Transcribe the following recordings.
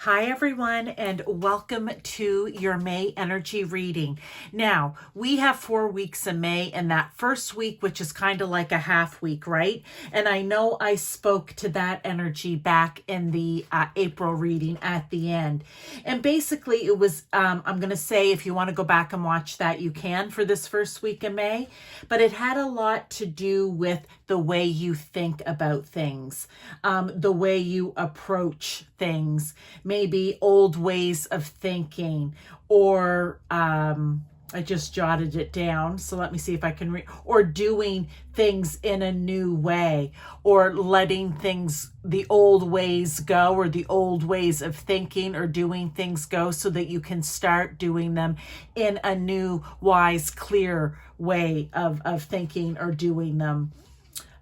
Hi everyone, and welcome to your May energy reading. Now, we have 4 weeks in May, and that first week, which is kind of like a half week, right? And I know I spoke to that energy back in the April reading at the end. And basically it was, I'm going to say if you want to go back and watch that, you can for this first week in May. But it had a lot to do with the way you think about things, the way you approach things, maybe old ways of thinking, or I just jotted it down. So let me see if I can read, or doing things in a new way, or letting things, the old ways go, or the old ways of thinking or doing things go so that you can start doing them in a new, wise, clear way of thinking or doing them.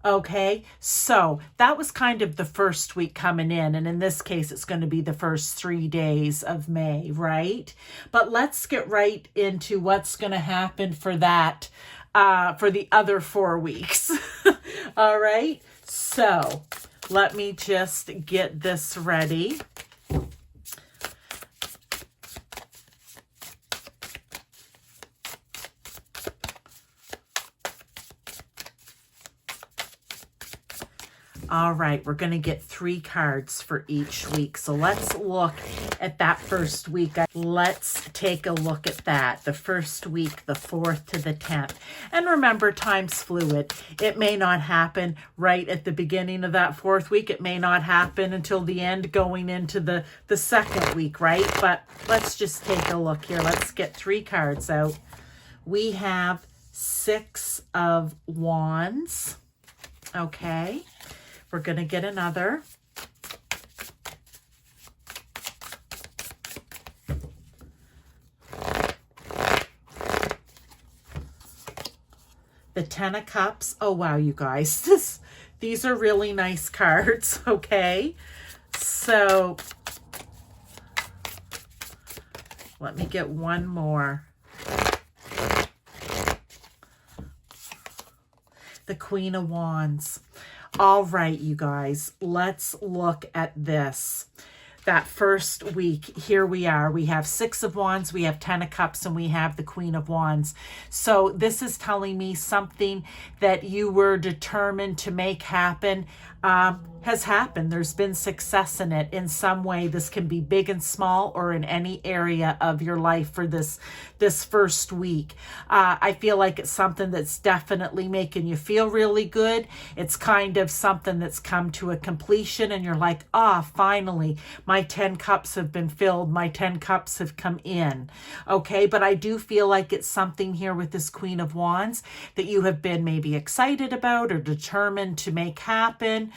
Okay, so that was kind of the first week coming in. And in this case, it's going to be the first 3 days of May, right? But let's get right into what's going to happen for that, for the other 4 weeks. All right, so let me just get this ready. All right, we're going to get 3 cards for each week. So let's look at that first week. Let's take a look at that. The first week, the 4th to the 10th. And remember, time's fluid. It may not happen right at the beginning of that 4th week. It may not happen until the end going into the 2nd week, right? But let's just take a look here. Let's get 3 cards out. We have 6 of Wands. Okay. We're going to get another. The 10 of Cups. Oh, wow, you guys. These are really nice cards, okay? So, let me get one more. The Queen of Wands. All right, you guys, let's look at this. That first week, here we are. We have 6 of Wands, we have 10 of Cups, and we have the Queen of Wands. So this is telling me something that you were determined to make happen has happened. There's been success in it in some way. This can be big and small, or in any area of your life for this first week. I feel like it's something that's definitely making you feel really good. It's kind of something that's come to a completion, and you're like, finally, my 10 cups have been filled. My 10 cups have come in. Okay, but I do feel like it's something here with this Queen of Wands that you have been maybe excited about or determined to make happen.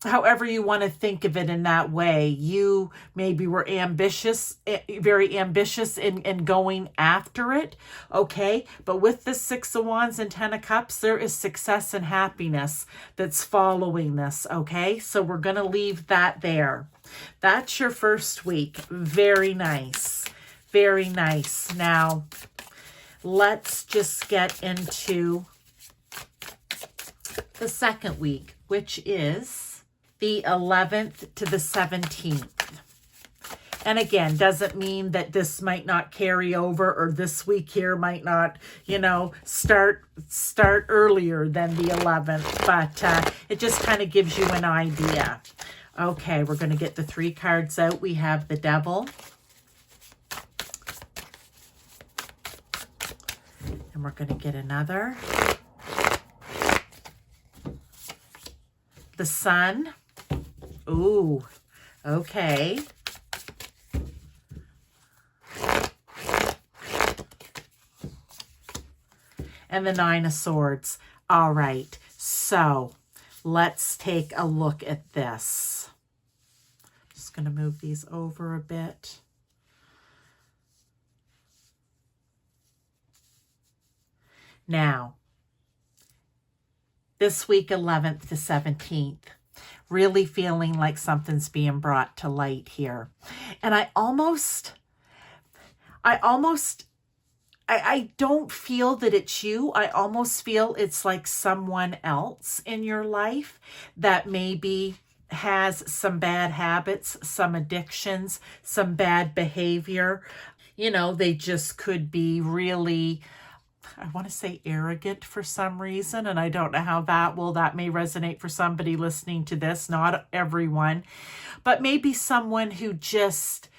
However you want to think of it in that way. You maybe were ambitious, very ambitious in going after it, okay? But with the 6 of Wands and 10 of Cups, there is success and happiness that's following this, okay? So we're going to leave that there. That's your first week. Very nice. Very nice. Now, let's just get into the second week, which is the 11th to the 17th. And again, doesn't mean that this might not carry over, or this week here might not, start earlier than the 11th, but it just kind of gives you an idea. Okay, we're going to get the 3 cards out. We have the Devil. And we're going to get another. The Sun. Ooh, okay. And the 9 of Swords. All right, so let's take a look at this. Just going to move these over a bit. Now, this week, 11th to 17th. Really feeling like something's being brought to light here. And I don't feel that it's you. I almost feel it's like someone else in your life that maybe has some bad habits, some addictions, some bad behavior. You know, they just could be really, I want to say arrogant for some reason. And I don't know how that may resonate for somebody listening to this, not everyone, but maybe someone who just,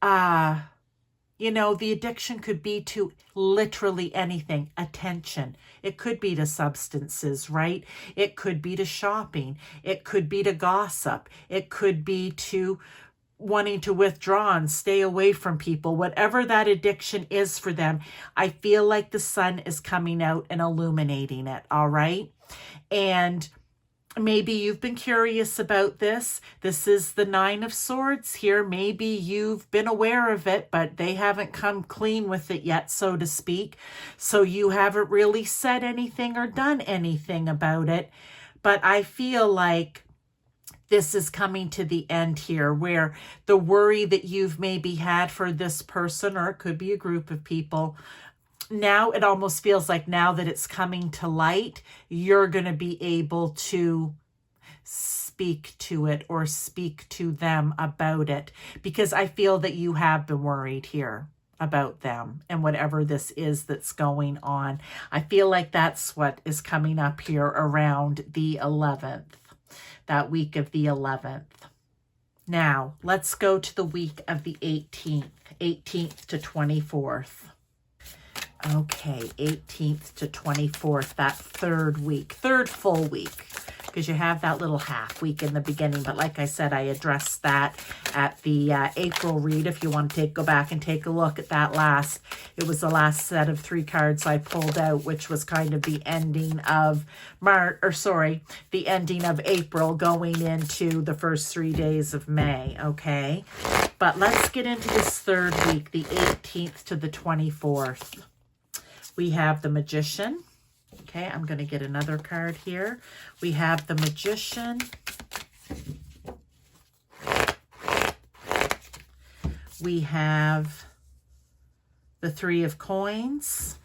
you know, the addiction could be to literally anything. Attention. It could be to substances, right? It could be to shopping. It could be to gossip. It could be to wanting to withdraw and stay away from people. Whatever that addiction is for them, I feel like the sun is coming out and illuminating it, all right? And maybe you've been curious about this. This is the 9 of Swords here. Maybe you've been aware of it, but they haven't come clean with it yet, so to speak. So you haven't really said anything or done anything about it. But I feel like this is coming to the end here, where the worry that you've maybe had for this person, or it could be a group of people, now it almost feels like now that it's coming to light, you're going to be able to speak to it or speak to them about it, because I feel that you have been worried here about them and whatever this is that's going on. I feel like that's what is coming up here around the 11th, that week of the 11th. Now, let's go to the week of the 18th to 24th. Okay, 18th to 24th, that third full week, because you have that little half week in the beginning. But like I said, I addressed that at the April read. If you want to go back and take a look at that it was the last set of 3 cards I pulled out, which was kind of the ending of the ending of April going into the first 3 days of May, okay? But let's get into this third week, the 18th to the 24th. We have the Magician. Okay, I'm going to get another card here. We have the Magician. We have the 3 of Coins.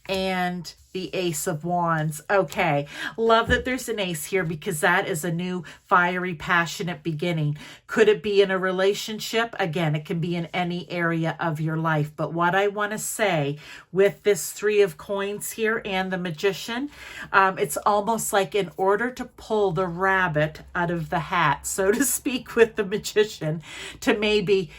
And the Ace of Wands. Okay, love that there's an ace here, because that is a new fiery, passionate beginning. Could it be in a relationship? Again, it can be in any area of your life. But what I want to say with this 3 of Coins here and the Magician, it's almost like in order to pull the rabbit out of the hat, so to speak, with the Magician, to maybe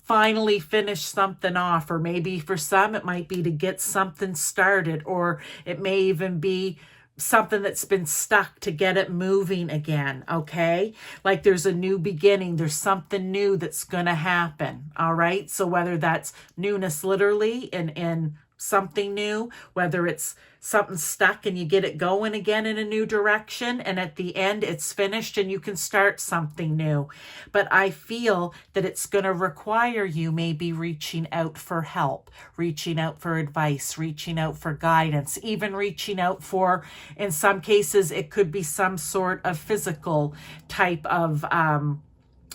finally finish something off, or maybe for some it might be to get something started, or it may even be something that's been stuck to get it moving again, okay? Like there's a new beginning, there's something new that's going to happen, all right? So whether that's newness literally in something new, whether it's something stuck and you get it going again in a new direction, and at the end it's finished and you can start something new. But I feel that it's going to require you maybe reaching out for help, reaching out for advice, reaching out for guidance, even reaching out for, in some cases, it could be some sort of physical type of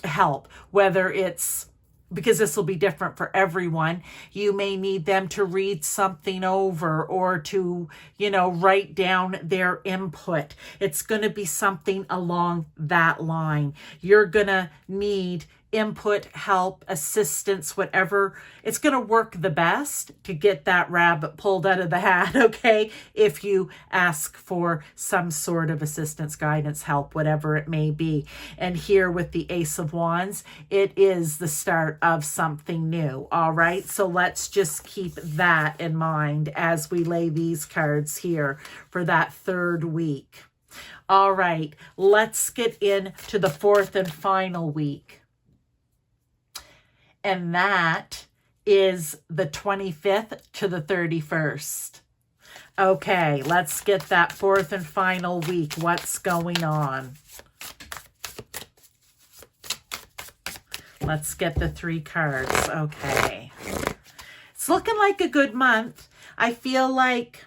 help, whether it's, because this will be different for everyone. You may need them to read something over, or to, write down their input. It's going to be something along that line. You're going to need input, help, assistance, whatever. It's going to work the best to get that rabbit pulled out of the hat, okay? If you ask for some sort of assistance, guidance, help, whatever it may be. And here with the Ace of Wands, it is the start of something new, all right? So let's just keep that in mind as we lay these cards here for that third week. All right, let's get into the fourth and final week. And that is the 25th to the 31st. Okay, let's get that fourth and final week. What's going on? Let's get the 3 cards. Okay. It's looking like a good month. I feel like,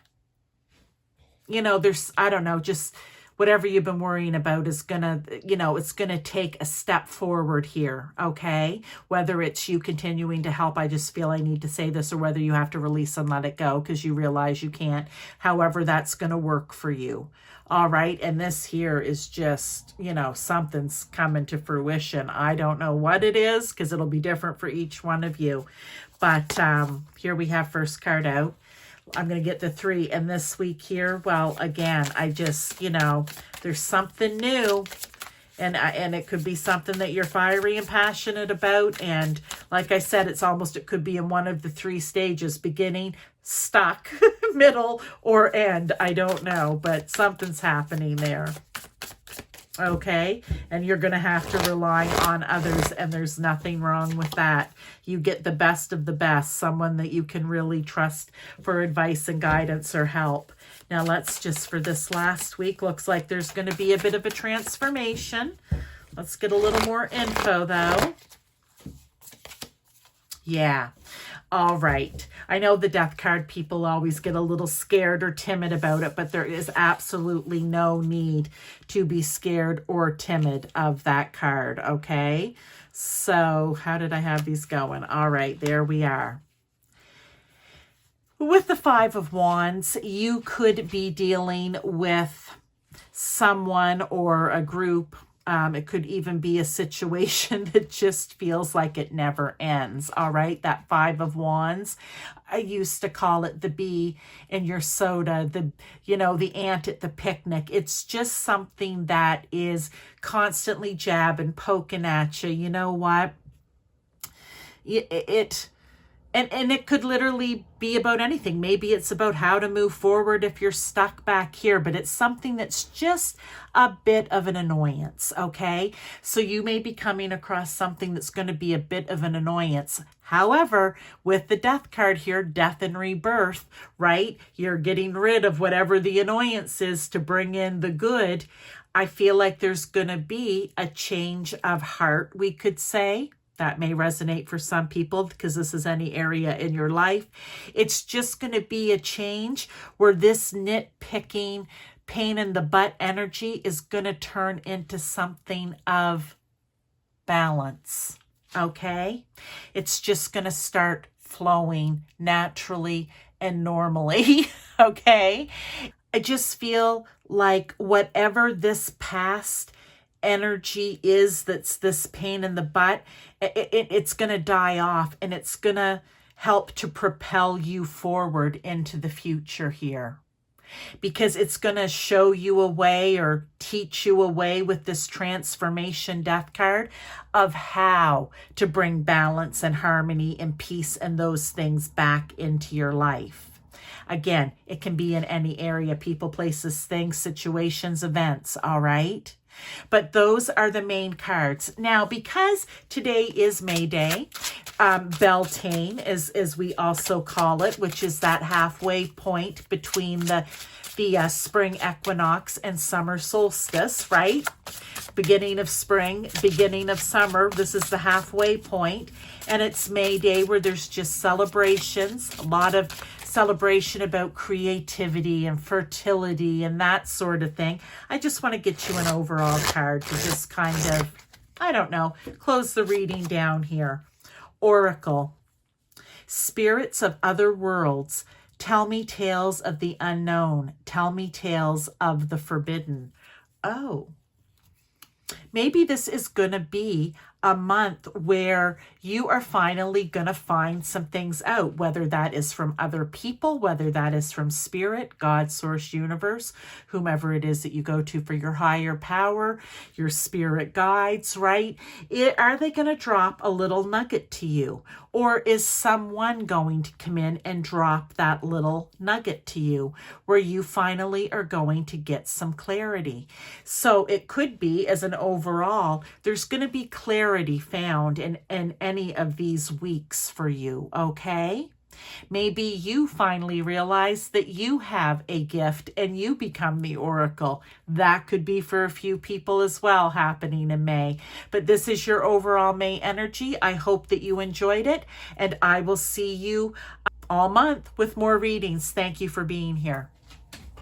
there's, I don't know, just whatever you've been worrying about is gonna, it's gonna take a step forward here, okay? Whether it's you continuing to help, I just feel I need to say this, or whether you have to release and let it go because you realize you can't. However, that's gonna work for you. All right, and this here is just, something's coming to fruition. I don't know what it is because it'll be different for each one of you. But here we have first card out. I'm going to get the 3. And this week here, well, again, I just, there's something new. And it could be something that you're fiery and passionate about. And like I said, it could be in one of the 3 stages: beginning, stuck, middle, or end. I don't know, but something's happening there. Okay, and you're going to have to rely on others, and there's nothing wrong with that. You get the best of the best, someone that you can really trust for advice and guidance or help. Now let's just, for this last week, looks like there's going to be a bit of a transformation. Let's get a little more info though. Yeah. All right. I know the death card, people always get a little scared or timid about it, but there is absolutely no need to be scared or timid of that card, okay? So how did I have these going? All right, there we are. With the 5 of Wands, you could be dealing with someone or a group. It could even be a situation that just feels like it never ends. All right. That 5 of Wands, I used to call it the bee in your soda, the ant at the picnic. It's just something that is constantly jabbing, poking at you. You know what? And it could literally be about anything. Maybe it's about how to move forward if you're stuck back here, but it's something that's just a bit of an annoyance, okay? So you may be coming across something that's going to be a bit of an annoyance. However, with the death card here, death and rebirth, right? You're getting rid of whatever the annoyance is to bring in the good. I feel like there's going to be a change of heart, we could say. That may resonate for some people because this is any area in your life. It's just going to be a change where this nitpicking, pain in the butt energy is going to turn into something of balance, okay? It's just going to start flowing naturally and normally, okay? I just feel like whatever this past energy is that's this pain in the butt, it's going to die off, and it's going to help to propel you forward into the future here, because it's going to show you a way or teach you a way with this transformation death card of how to bring balance and harmony and peace and those things back into your life. Again, it can be in any area, people, places, things, situations, events, all right? But those are the main cards. Now, because today is May Day, Beltane, as we also call it, which is that halfway point between the spring equinox and summer solstice, right? Beginning of spring, beginning of summer. This is the halfway point, and it's May Day where there's just celebrations, a lot of celebration about creativity and fertility and that sort of thing. I just want to get you an overall card to just kind of, I don't know, close the reading down here. Oracle. Spirits of other worlds, tell me tales of the unknown. Tell me tales of the forbidden. Oh, maybe this is going to be a month where you are finally going to find some things out, whether that is from other people, whether that is from spirit, God, source, universe, whomever it is that you go to for your higher power, your spirit guides, right? Are they going to drop a little nugget to you? Or is someone going to come in and drop that little nugget to you where you finally are going to get some clarity? So it could be, as an overall, there's going to be clarity found in any of these weeks for you, okay? Maybe you finally realize that you have a gift and you become the oracle. That could be for a few people as well, happening in May. But this is your overall May energy. I hope that you enjoyed it, and I will see you all month with more readings. Thank you for being here.